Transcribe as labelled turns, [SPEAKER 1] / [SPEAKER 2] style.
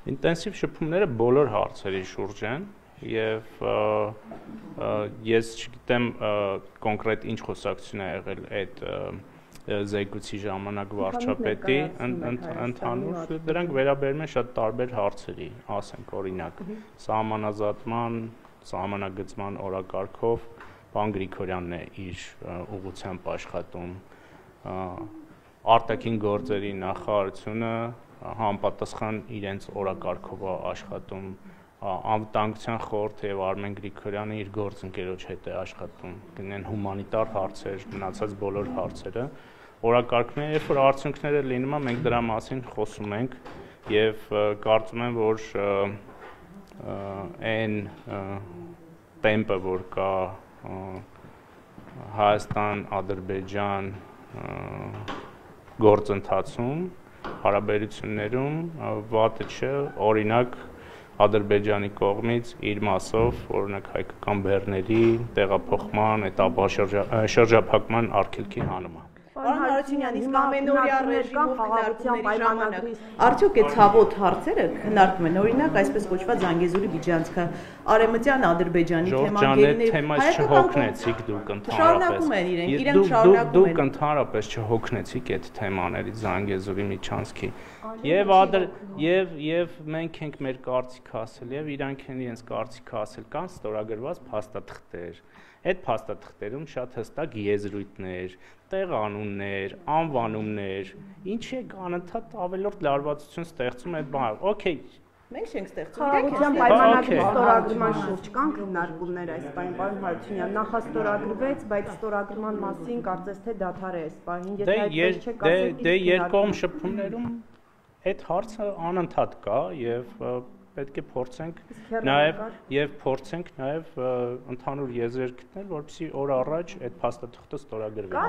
[SPEAKER 1] Ինտենսիվ շփումները բոլոր հարցերի շուրջ են եւ ես չգիտեմ կոնկրետ ինչ խոսակցություն է եղել այդ զեկույցի ժամանակ վարչապետի ընդհանուր դրանք վերաբերում են շատ տարբեր հարցերի, ասենք օրինակ սահմանազատման, սահմանագծման օրակարգով պարոն Գրիգորյանն է իր ուղղությամբ աշխատում, արտաքին գործերի նախարարությունը համապատասխան իրենց օրակարգով աշխատում, անվտանգության խորհուրդը եւ Արմեն Գրիգորյանը իր գործընկերոջ հետ է աշխատում, գնեն հումանիտար հարցեր, մնացած բոլոր հարցերը, օրակարգները, երբ որ արդյունքները լինում է, մենք դրա մասին խոսում ենք եւ կարծում եմ, որ այն տեմպը, որ կա Հայաստան-Ադրբեջան գործընթացում, հարաբերություններում վատը չէ, օրինակ Ադրբեջանի կողմից իր մասով, օրինակ հայկական բեռների տեղափոխման, շրջափակման արգելքի հանումը։
[SPEAKER 2] Պարոն Հարությունյան, իսկ ամենօրյա ռեժիմով քննարկումների ժամանակ արդյոք այդ ցավոտ հարցերը քննարկվում են, օրինակ այսպես կոչված Զանգեզուրի Բիջանցքը, Արեմտյան Ադրբեջանի թեմագերներ,
[SPEAKER 1] թեմայից չհոգնեցիք դուք ընդհանրապես։
[SPEAKER 2] Շարունակում են իրենք շարունակում են։
[SPEAKER 1] Դուք ընդհանրապես չհոգնեցիք այդ թեմաներից Զանգեզուրի Միջանցքի։ Եվ մենք ենք մեր կարծիքը ասել, եւ իրանք են իրենց կարծիքը ասել, կան ստորագրված փաստաթղթեր։ Այդ փաստաթղթերում շատ հստակ եզրույթներ, տեղանուններ, անվանումներ, ինչի է անընդհատ ավելորդ լարվածություն ստեղծում այդ բանը։ Okay,
[SPEAKER 2] մենք չենք ստեղծում։
[SPEAKER 3] Խաղաղության պայմանագրի ստորագրման շուրջ կան քննարկումներ այս պահին, պարոն Հարությունյան, նախաստորագրվեց, բայց ստորագրման մասին կարծես թե դադար է այս պահին, եթե այդպես չէ,
[SPEAKER 1] դե երկկողմ շփումներում այդ հարցը անընդհատ կա եւ պետք է փորձենք նաեւ ընդհանուր եզրեր գտնել, որպեսզի օր առաջ այդ փաստաթղթը ստորագրվի։